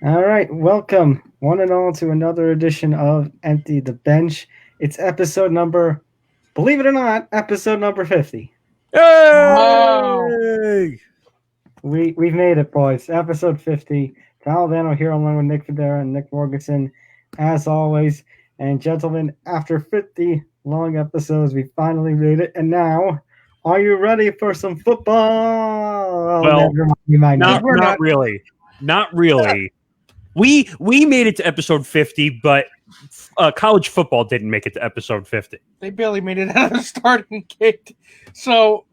All right, welcome one and all to another edition of Empty the Bench. It's episode number, believe it or not, episode number 50. Wow. Hey! We've made it, boys. Episode 50. Tom Albano here along with Nick Fodera and Nick Morgasen, as always. And gentlemen, after 50 long episodes, we finally made it. And now, are you ready for some football? Well, never mind, you might Not not. really. Not really. We made it to episode 50, but college football didn't make it to episode 50. They barely made it out of the starting gate. So,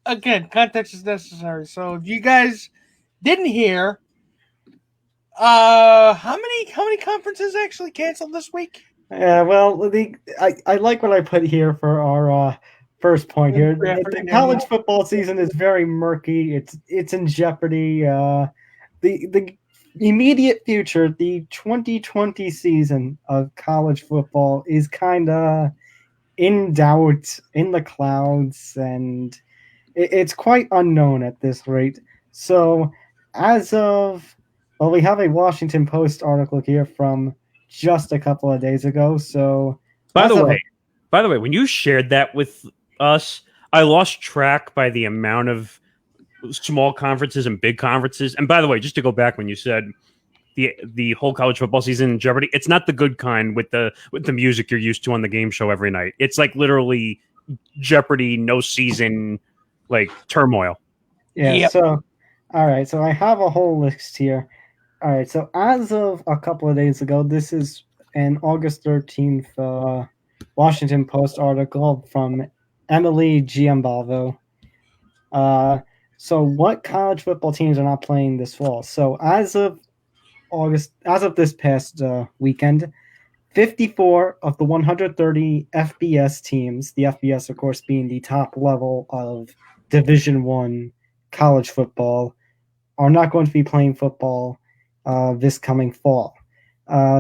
again, context is necessary. So, if you guys didn't hear, how many conferences actually canceled this week? Yeah, well, I like what I put here for our first point here. The college football season is very murky. It's in jeopardy. The immediate future, the 2020 season of college football is kind of in doubt, in the clouds, and it's quite unknown at this rate. So, we have a Washington Post article here from just a couple of days ago. So, By the way, when you shared that with us, I lost track by the amount of small conferences and big conferences. And by the way, just to go back when you said the whole college football season in jeopardy, it's not the good kind with the music you're used to on the game show every night. It's like literally jeopardy, no season, like turmoil. yeah. Yep. So, all right. So I have a whole list here. All right. So as of a couple of days ago, this is an August 13th Washington Post article from Emily Giambalvo. So what college football teams are not playing this fall? So as of this past weekend, 54 of the 130 FBS teams, the FBS, of course, being the top level of Division I college football, are not going to be playing football this coming fall.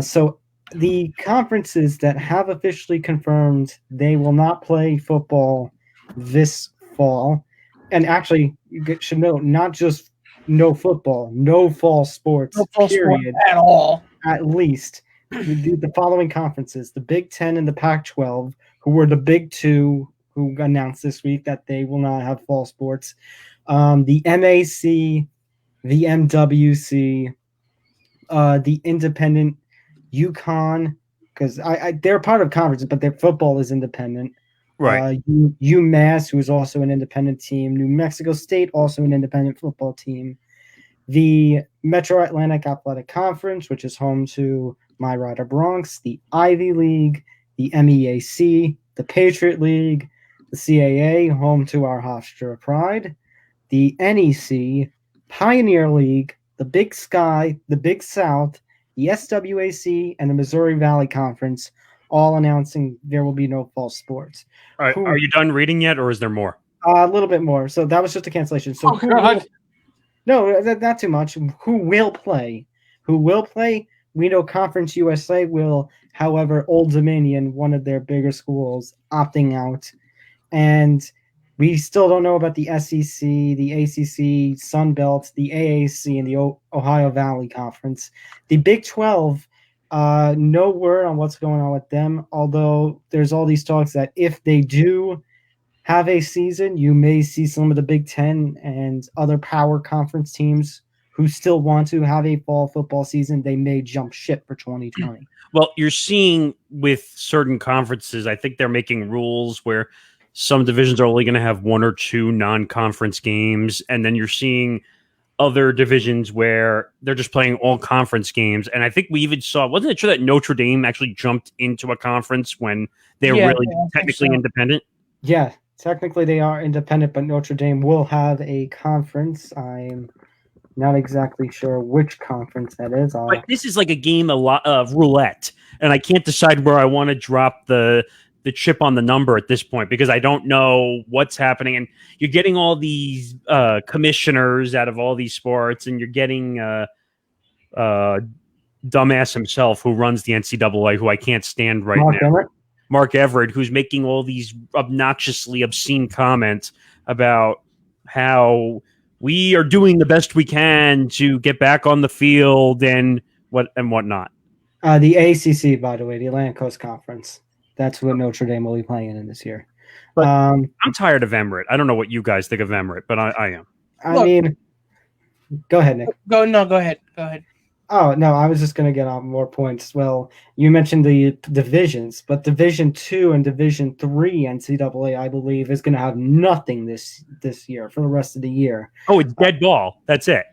So the conferences that have officially confirmed they will not play football this fall, and actually, you should know, not just no football, no fall sports, period, at all. at least. We do the following conferences: the Big Ten and the Pac-12, who were the big two who announced this week that they will not have fall sports. The MAC, the MWC, the independent UConn, because they're part of conferences, but their football is independent. Right. UMass, who is also an independent team. New Mexico State, also an independent football team. The Metro Atlantic Athletic Conference, which is home to my Rider Bronx. The Ivy League, the MEAC, the Patriot League, the CAA, home to our Hofstra Pride. The NEC, Pioneer League, the Big Sky, the Big South, the SWAC, and the Missouri Valley Conference, all announcing there will be no fall sports. All right, are you done reading yet, or is there more? A little bit more. So that was just a cancellation. So no, not too much. Who will play? Who will play? We know Conference USA will. However, Old Dominion, one of their bigger schools, opting out. And we still don't know about the SEC, the ACC, Sun Belt, the AAC, and the Ohio Valley Conference. The Big 12, no word on what's going on with them, although there's all these talks that if they do have a season, you may see some of the Big Ten and other power conference teams who still want to have a fall football season. They may jump ship for 2020. Well, you're seeing with certain conferences, I think they're making rules where some divisions are only going to have one or two non-conference games, and then you're seeing other divisions where they're just playing all conference games. And I think we even saw, wasn't it true that Notre Dame actually jumped into a conference when they're really technically independent? Yeah, technically they are independent, but Notre Dame will have a conference. I'm not exactly sure which conference that is. But this is like a game of roulette, and I can't decide where I want to drop the chip on the number at this point because I don't know what's happening. And you're getting all these commissioners out of all these sports, and you're getting dumbass himself who runs the NCAA, who I can't stand right now. Mark Everett, who's making all these obnoxiously obscene comments about how we are doing the best we can to get back on the field and whatnot. The ACC, by the way, the Atlantic Coast Conference. That's what Notre Dame will be playing in this year. But I'm tired of Emirate. I don't know what you guys think of Emirate, but I am. I mean, go ahead, Nick. Go ahead. Oh, no, I was just going to get on more points. Well, you mentioned the divisions, but Division 2 and Division 3 NCAA, I believe, is going to have nothing this year for the rest of the year. Oh, it's dead ball. That's it.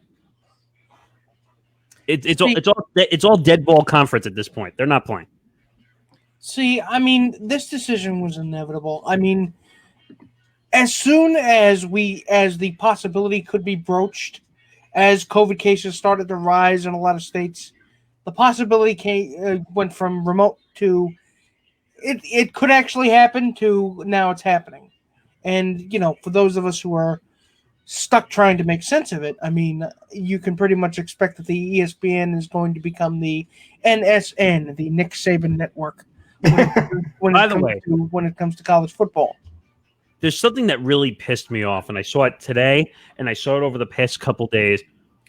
It's all dead ball conference at this point. They're not playing. See, I mean, this decision was inevitable. I mean, as soon as the possibility could be broached, as COVID cases started to rise in a lot of states, the possibility went from remote to it could actually happen to now it's happening. And, for those of us who are stuck trying to make sense of it, I mean, you can pretty much expect that the ESPN is going to become the NSN, the Nick Saban network, when it comes to college football. There's something that really pissed me off, and I saw it today, and I saw it over the past couple days.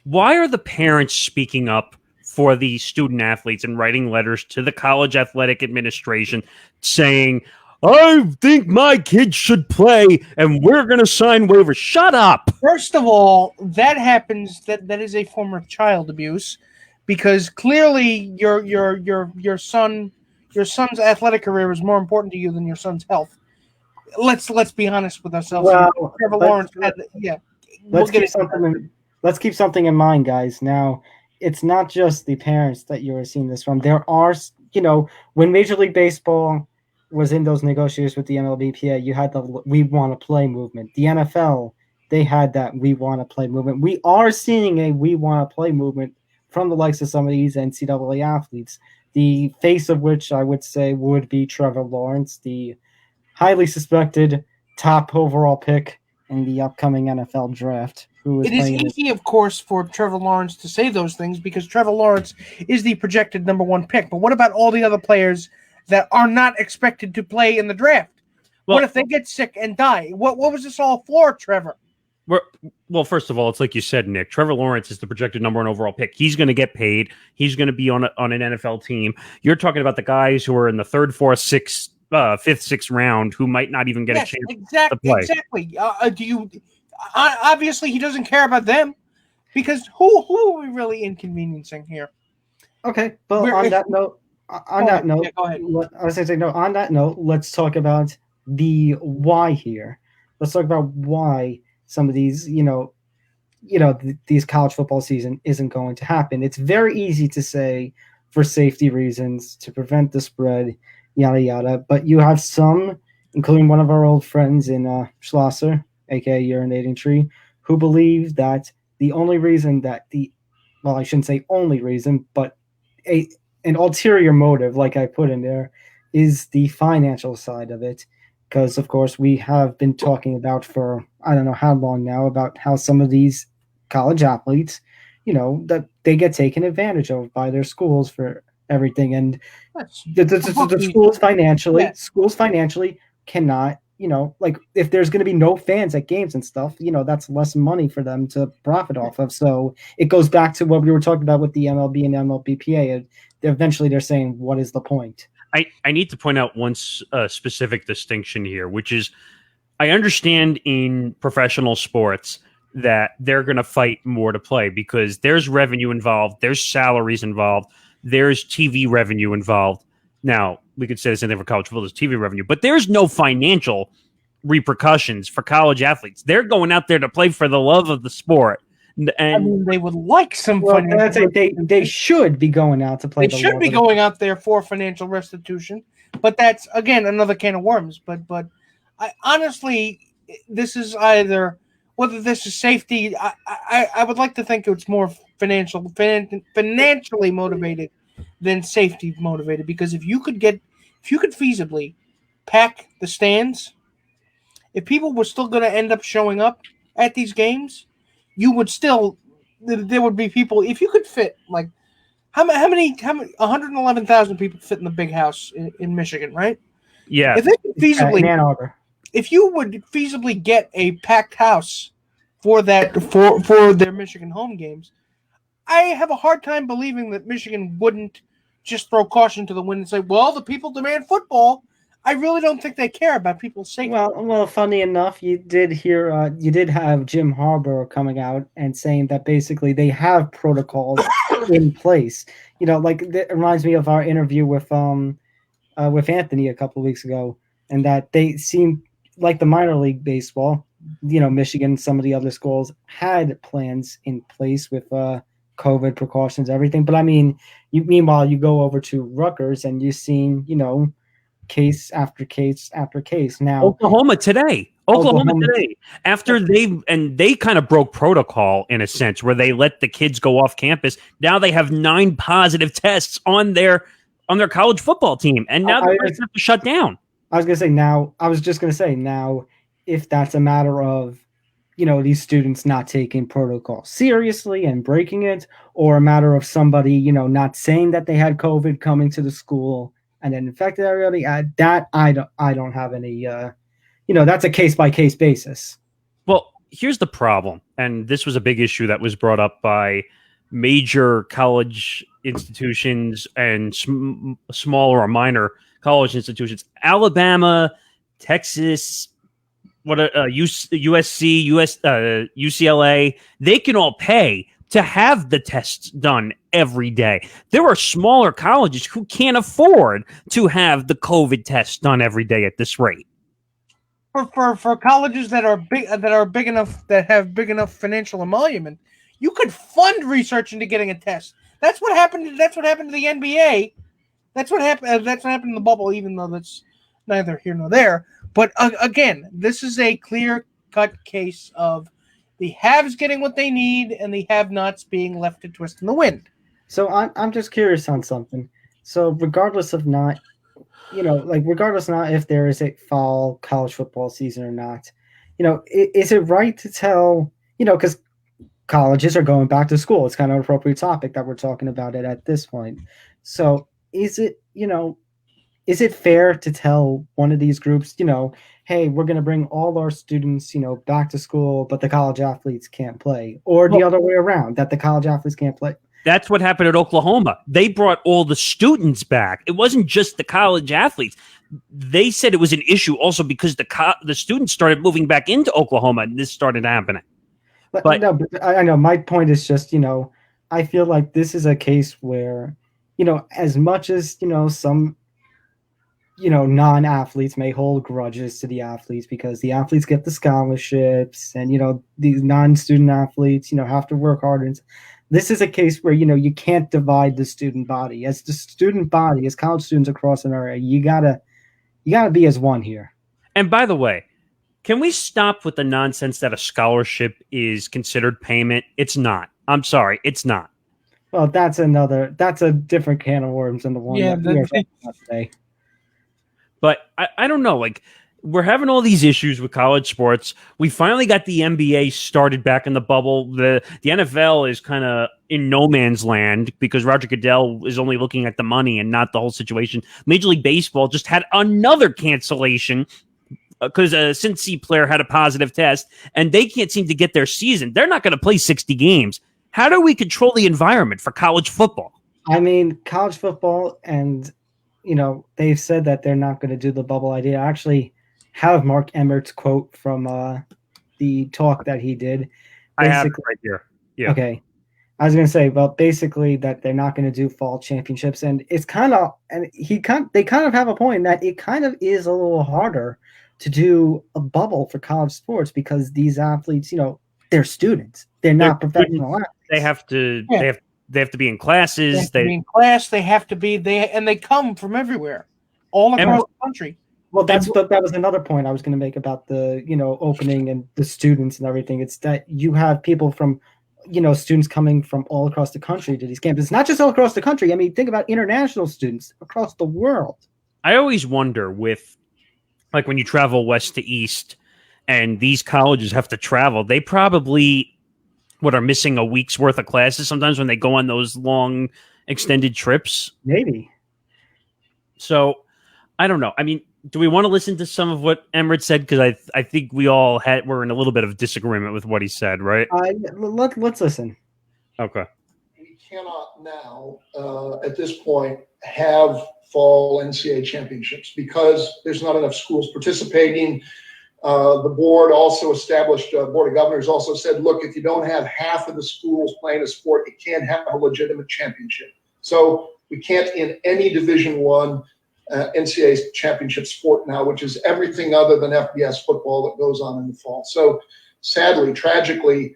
Why are the parents speaking up for the student athletes and writing letters to the college athletic administration saying, I think my kids should play, and we're going to sign waivers? Shut up. First of all, that happens. That is a form of child abuse, because clearly your son's athletic career is more important to you than your son's health. Let's be honest with ourselves. Well, Trevor Lawrence let's keep something in mind, guys. Now, it's not just the parents that you are seeing this from. There are, when Major League Baseball was in those negotiations with the MLBPA, you had the "we want to play" movement. The NFL, they had that "we want to play" movement. We are seeing a "we want to play" movement from the likes of some of these NCAA athletes, the face of which I would say would be Trevor Lawrence, the highly suspected top overall pick in the upcoming NFL draft. It is easy, of course, for Trevor Lawrence to say those things because Trevor Lawrence is the projected number one pick. But what about all the other players that are not expected to play in the draft? What if they get sick and die? What was this all for, Trevor? Well, first of all, it's like you said, Nick. Trevor Lawrence is the projected number one overall pick. He's going to get paid. He's going to be on an NFL team. You're talking about the guys who are in the third, fourth, sixth, fifth, sixth round who might not even get a chance to play. Exactly. Obviously, he doesn't care about them because who are we really inconveniencing here? Okay, but on that note, go ahead. I was going to say, on that note, let's talk about the why here. Let's talk about why some of these, these college football season isn't going to happen. It's very easy to say for safety reasons, to prevent the spread, yada, yada. But you have some, including one of our old friends in Schlosser, aka Urinating Tree, who believe that the only reason that I shouldn't say only reason, but an ulterior motive, like I put in there, is the financial side of it. Because, of course, we have been talking about for I don't know how long now about how some of these college athletes, that they get taken advantage of by their schools for everything. And the schools financially cannot, like if there's going to be no fans at games and stuff, that's less money for them to profit off of. So it goes back to what we were talking about with the MLB and MLBPA. And eventually they're saying, what is the point? I need to point out one specific distinction here, which is I understand in professional sports that they're going to fight more to play because there's revenue involved, there's salaries involved, there's TV revenue involved. Now, we could say the same thing for college football, there's TV revenue, but there's no financial repercussions for college athletes. They're going out there to play for the love of the sport. And they would like some financial. They should be going out to play. They should be going out there for financial restitution, but that's again another can of worms. But I honestly, this is either whether this is safety. I would like to think it's more financially motivated than safety motivated because if you could feasibly pack the stands, if people were still going to end up showing up at these games. You would still, there would be people, if you could fit, like, how many 111,000 people fit in the big house in Michigan, right? Yeah. If they could feasibly, if you would feasibly get a packed house for their Michigan home games, I have a hard time believing that Michigan wouldn't just throw caution to the wind and say, well, the people demand football. I really don't think they care about people's safety. Well, funny enough, you did have Jim Harbaugh coming out and saying that basically they have protocols in place. Like it reminds me of our interview with Anthony a couple of weeks ago, and that they seem like the minor league baseball. Michigan, some of the other schools had plans in place with COVID precautions, everything. But I mean, meanwhile, you go over to Rutgers and you've seen, case after case after case. Now Oklahoma today after they kind of broke protocol in a sense where they let the kids go off campus. Now they have 9 positive tests on their college football team, and now they're going to have to shut down. I was just going to say now, if that's a matter of these students not taking protocol seriously and breaking it, or a matter of somebody not saying that they had COVID coming to the school and then infected everybody, that I don't have any, that's a case-by-case basis. Well, here's the problem, and this was a big issue that was brought up by major college institutions and smaller or minor college institutions. Alabama, Texas, USC, UCLA, they can all pay to have the tests done every day. There are smaller colleges who can't afford to have the COVID tests done every day at this rate. For colleges that are big enough, that have big enough financial emolument, you could fund research into getting a test. That's what happened. That's what happened to the NBA. That's what happened. That's what happened in the bubble. Even though that's neither here nor there. But again, this is a clear-cut case of the haves getting what they need and the have-nots being left to twist in the wind. So I'm just curious on something. So regardless of not, regardless not if there is a fall college football season or not, is it right to tell, because colleges are going back to school. It's kind of an appropriate topic that we're talking about it at this point. So is it fair to tell one of these groups, hey, we're going to bring all our students, back to school, but the college athletes can't play, or the other way around, that the college athletes can't play? That's what happened at Oklahoma. They brought all the students back. It wasn't just the college athletes. They said it was an issue also because the students started moving back into Oklahoma, and this started happening. But I know my point is just, I feel like this is a case where, as much as, some, non-athletes may hold grudges to the athletes because the athletes get the scholarships and, these non-student athletes, have to work harder. This is a case where, you can't divide the student body. As the student body, as college students across America, you gotta be as one here. And by the way, can we stop with the nonsense that a scholarship is considered payment? It's not. I'm sorry, it's not. Well, that's a different can of worms than the one that we are talking about today. But I don't know, we're having all these issues with college sports. We finally got the NBA started back in the bubble. The NFL is kind of in no man's land because Roger Goodell is only looking at the money and not the whole situation. Major League Baseball just had another cancellation because a Cincy player had a positive test, and they can't seem to get their season. They're not going to play 60 games. How do we control the environment for college football? I mean, college football, and, they've said that they're not going to do the bubble idea. I actually have Mark Emmert's quote from the talk that he did. I have it right here. Yeah. Okay. I was going to say, well, basically that they're not going to do fall championships, and it's they kind of have a point that it kind of is a little harder to do a bubble for college sports because these athletes, they're students. They're not professional athletes. They have to they have to be in classes. They have to be in class. They have to be and they come from everywhere, all across the country. Well, that was another point I was going to make about the opening and the students and everything. It's that you have people from students coming from all across the country to these campuses. Not just all across the country. I mean, think about international students across the world. I always wonder with when you travel west to east and these colleges have to travel, they probably are missing a week's worth of classes sometimes when they go on those long extended trips. Maybe. So I don't know. I mean, do we want to listen to some of what Emmert said? Because I think we all were in a little bit of disagreement with what he said, right? Let's listen. Okay. we cannot now, at this point, have fall NCAA championships because there's not enough schools participating. The board also established, Board of Governors also said, look, if you don't have half of the schools playing a sport, you can't have a legitimate championship. So we can't in any Division I NCAA championship sport now, which is everything other than FBS football that goes on in the fall. So sadly, tragically,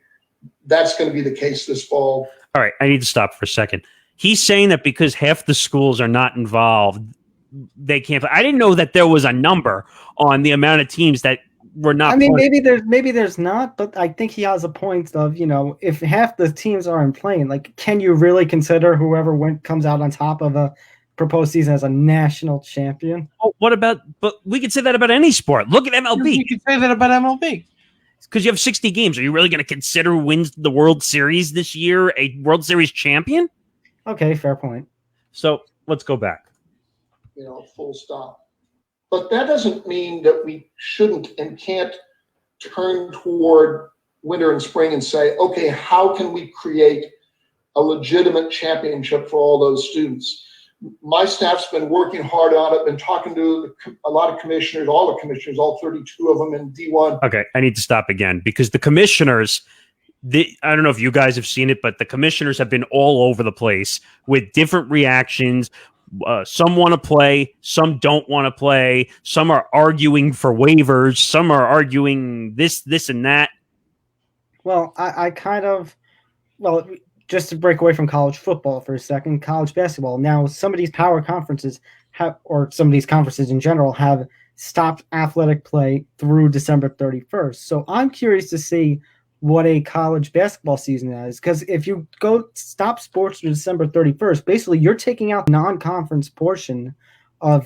that's going to be the case this fall. All right, I need to stop for a second. He's saying that because half the schools are not involved, they can't play. I didn't know that there was a number on the amount of teams that were not. I mean, maybe there's not, but I think he has a point of, if half the teams aren't playing, like, can you really consider whoever comes out on top of a proposed season as a national champion? Oh, but we could say that about any sport. Look at MLB. You could say that about MLB. Because you have 60 games. Are you really going to consider who wins the World Series this year a World Series champion? Okay, fair point. So let's go back. Full stop. But that doesn't mean that we shouldn't and can't turn toward winter and spring and say, okay, how can we create a legitimate championship for all those students? My staff's been working hard on it, been talking to a lot of commissioners, all the commissioners, all 32 of them in D1. Okay, I need to stop again because the commissioners, I don't know if you guys have seen it, but the commissioners have been all over the place with different reactions. Some want to play, some don't want to play. Some are arguing for waivers. Some are arguing this, and that. Well, just to break away from college football for a second, college basketball. Now, some of these power conferences or some of these conferences in general have stopped athletic play through December 31st. So I'm curious to see what a college basketball season is, because if you go stop sports to December 31st, basically you're taking out the non-conference portion of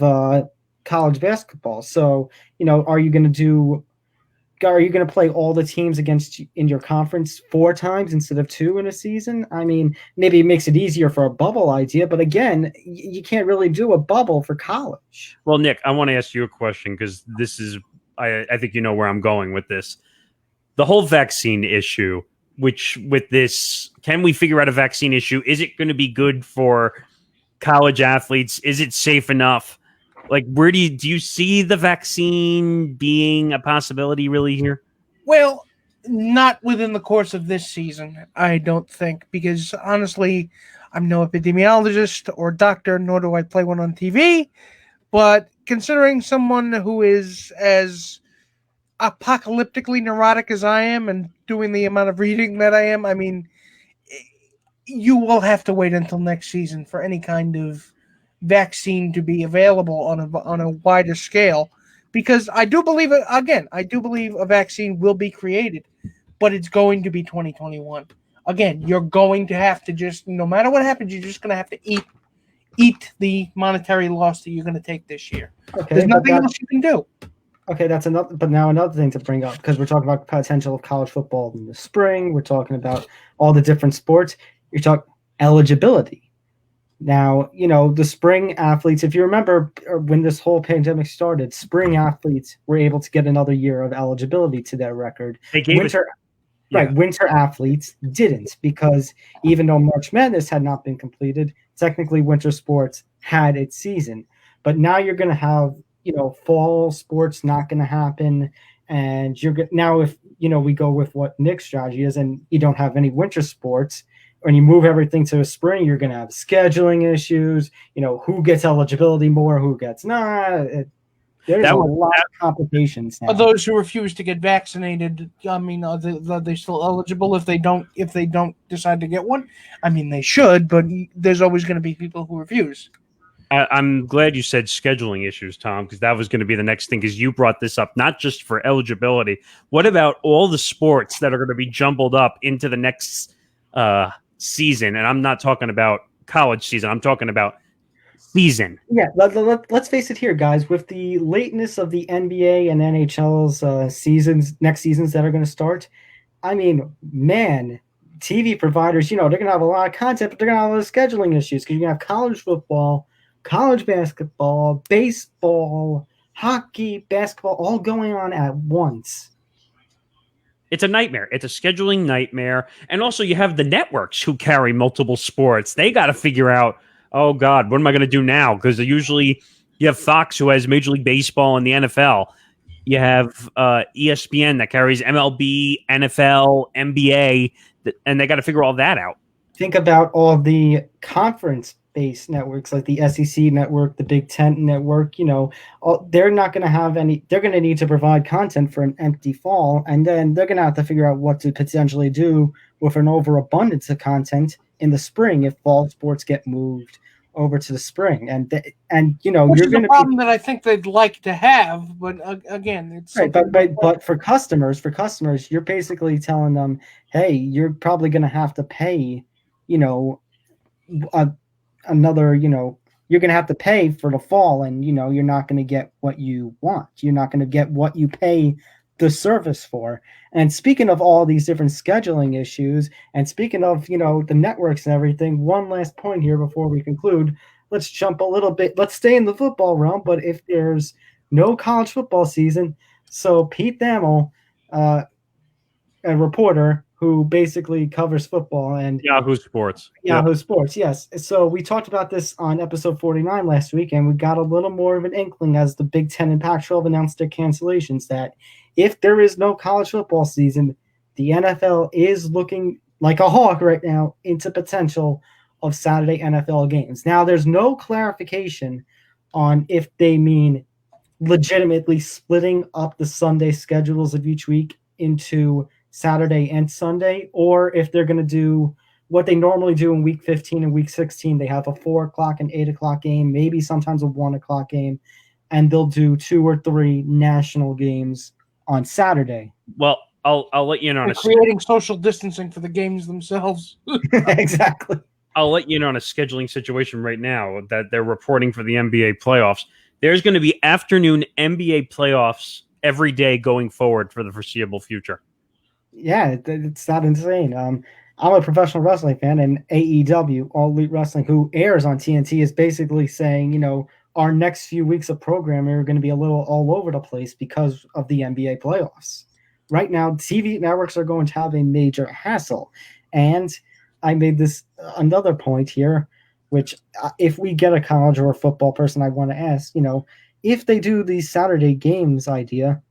college basketball. So, are you going to play all the teams in your conference 4 times instead of 2 in a season? I mean, maybe it makes it easier for a bubble idea, but again, you can't really do a bubble for college. Well, Nick, I want to ask you a question because this is, I think you know where I'm going with this. The whole vaccine issue, which with this, can we figure out a vaccine issue? Is it going to be good for college athletes? Is it safe enough? Like, where do you see the vaccine being a possibility really here? Well, not within the course of this season, I don't think, because honestly, I'm no epidemiologist or doctor, nor do I play one on TV. But considering someone who is as apocalyptically neurotic as I am and doing the amount of reading that I am, I mean, you will have to wait until next season for any kind of vaccine to be available on a wider scale, because I do believe a vaccine will be created, but it's going to be 2021. Again, you're going to have to just, no matter what happens, you're just going to have to eat the monetary loss that you're going to take this year. Okay, there's nothing else you can do. Okay, now another thing to bring up, because we're talking about potential of college football in the spring. We're talking about all the different sports. You're talking eligibility. Now, the spring athletes, if you remember when this whole pandemic started, spring athletes were able to get another year of eligibility to their record. Winter athletes didn't, because even though March Madness had not been completed, technically winter sports had its season. But now you're going to have, fall sports not going to happen. And now if, we go with what Nick's strategy is and you don't have any winter sports, when you move everything to spring, you're going to have scheduling issues, who gets eligibility more, who gets not. There's a lot of complications now. Those who refuse to get vaccinated, I mean, are they still eligible if they don't decide to get one? I mean, they should, but there's always going to be people who refuse. I'm glad you said scheduling issues, Tom, because that was going to be the next thing, because you brought this up, not just for eligibility. What about all the sports that are going to be jumbled up into the next season? And I'm not talking about college season. I'm talking about season. Yeah, let's face it here, guys. With the lateness of the NBA and NHL's next seasons that are going to start, I mean, man, TV providers, they're going to have a lot of content, but they're going to have a lot of scheduling issues, because you're going to have college football, college basketball, baseball, hockey, basketball, all going on at once. It's a nightmare. It's a scheduling nightmare. And also you have the networks who carry multiple sports. They got to figure out, oh God, what am I going to do now? Because usually you have Fox who has Major League Baseball and the NFL. You have ESPN that carries MLB, NFL, NBA, and they got to figure all that out. Think about all the conference-based networks like the SEC network, the Big Ten network. They're not going to have any. They're going to need to provide content for an empty fall, and then they're going to have to figure out what to potentially do with an overabundance of content in the spring if fall sports get moved over to the spring. And which you're is going a to problem that I think they'd like to have, but again, it's right. But for customers, you're basically telling them, hey, you're probably going to have to pay. Another, you're going to have to pay for the fall, and you're not going to get what you want. You're not going to get what you pay the service for. And speaking of all these different scheduling issues, and speaking of the networks and everything, one last point here before we conclude. Let's jump a little bit. Let's stay in the football realm, but if there's no college football season, so Pete Thamel, a reporter who basically covers football and Yahoo Sports. Yahoo Sports, yes. So we talked about this on episode 49 last week, and we got a little more of an inkling as the Big Ten and Pac-12 announced their cancellations that if there is no college football season, the NFL is looking like a hawk right now into potential of Saturday NFL games. Now, there's no clarification on if they mean legitimately splitting up the Sunday schedules of each week into Saturday and Sunday, or if they're going to do what they normally do in week 15 and week 16. They have a 4 o'clock and 8 o'clock game, maybe sometimes a 1 o'clock game, and they'll do 2 or 3 national games on Saturday. Well, I'll let you know on creating social distancing for the games themselves. Exactly. I'll let you know on a scheduling situation right now that they're reporting for the NBA playoffs. There's going to be afternoon NBA playoffs every day going forward for the foreseeable future. Yeah, it's not insane. I'm a professional wrestling fan, and AEW, All Elite Wrestling, who airs on TNT, is basically saying, our next few weeks of programming are going to be a little all over the place because of the NBA playoffs. Right now, TV networks are going to have a major hassle. And I made this another point here, which if we get a college or a football person, I want to ask, if they do these Saturday games idea,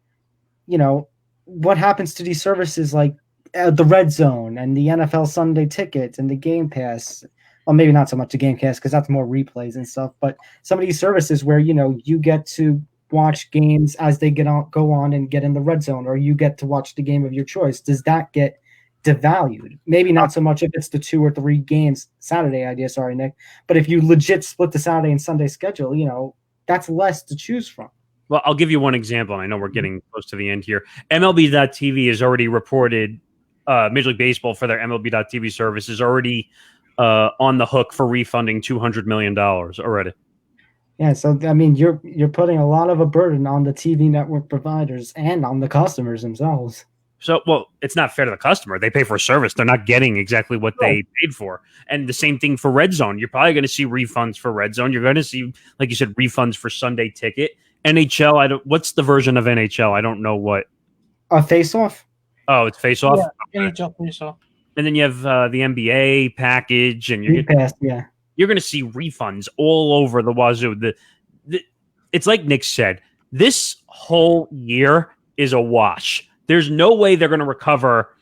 what happens to these services like the Red Zone and the NFL Sunday Ticket and the Game Pass? Well, maybe not so much the Game Pass because that's more replays and stuff, but some of these services where, you get to watch games as they go on and get in the Red Zone, or you get to watch the game of your choice. Does that get devalued? Maybe not so much if it's the 2 or 3 games Saturday idea. Sorry, Nick. But if you legit split the Saturday and Sunday schedule, that's less to choose from. Well, I'll give you one example. I know we're getting close to the end here. MLB.TV has already reported Major League Baseball for their MLB.TV service is already on the hook for refunding $200 million already. Yeah, so I mean, you're putting a lot of a burden on the TV network providers and on the customers themselves. So, well, it's not fair to the customer. They pay for a service. They're not getting exactly what they paid for. And the same thing for Red Zone. You're probably going to see refunds for Red Zone. You're going to see, like you said, refunds for Sunday Ticket. NHL, what's the version of NHL? I don't know what. Face Off? Oh, it's Face Off? Yeah, NHL Face Off. And then you have the NBA package, and you're going to see refunds all over the wazoo. It's like Nick said, this whole year is a wash. There's no way they're going to recover.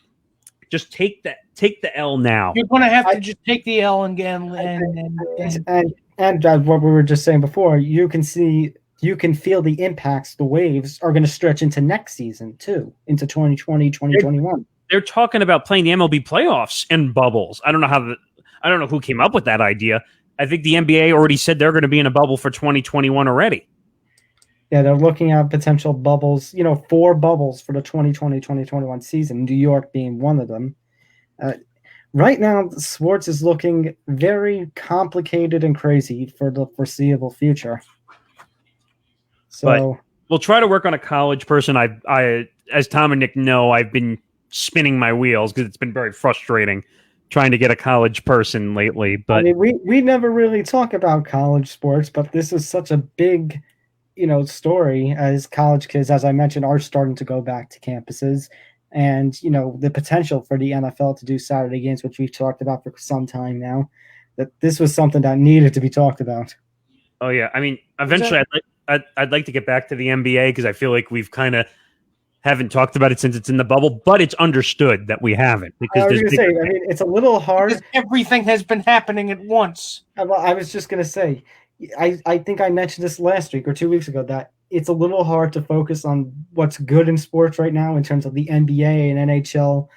Just take the L now. You're going to have to just take the L and what we were just saying before, you can feel the impacts. The waves are going to stretch into next season too, into 2020, 2021. They're talking about playing the MLB playoffs in bubbles. I don't know who came up with that idea. I think the NBA already said they're going to be in a bubble for 2021 already. Yeah, they're looking at potential bubbles, 4 bubbles for the 2020-2021 season, New York being one of them. Right now, sports is looking very complicated and crazy for the foreseeable future. So but we'll try to work on a college person. I as Tom and Nick know, I've been spinning my wheels because it's been very frustrating trying to get a college person lately. But I mean, we never really talk about college sports, but this is such a big story as college kids, as I mentioned, are starting to go back to campuses. and the potential for the NFL to do Saturday games, which we've talked about for some time now, that this was something that needed to be talked about. Oh yeah, I mean, eventually I'd like to get back to the NBA because I feel like we've kind of haven't talked about it since it's in the bubble, but it's understood that we haven't because I was going to say, I mean, it's a little hard. Because everything has been happening at once. I was just going to say, I think I mentioned this last week or 2 weeks ago that it's a little hard to focus on what's good in sports right now in terms of the NBA and NHL,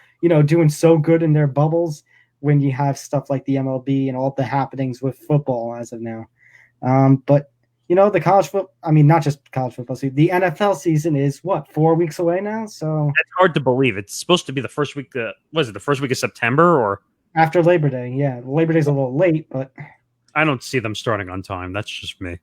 doing so good in their bubbles when you have stuff like the MLB and all the happenings with football as of now. But the college football, I mean, not just college football season, the NFL season is 4 weeks away now? So it's hard to believe. It's supposed to be the first week, the first week of September or? After Labor Day, yeah. Labor Day's a little late, but I don't see them starting on time. That's just me.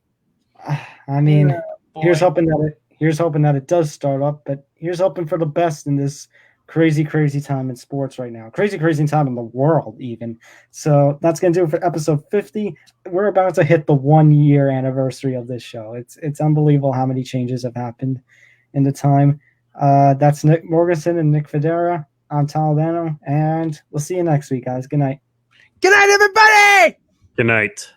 I mean, here's hoping that it does start up, but here's hoping for the best in this crazy, crazy time in sports right now. Crazy, crazy time in the world, even. So that's going to do it for episode 50. We're about to hit the 1 year anniversary of this show. It's unbelievable how many changes have happened in the time. That's Nick Morgasen and Nick Fodera. I'm Tom Albano, and we'll see you next week, guys. Good night. Good night, everybody! Good night.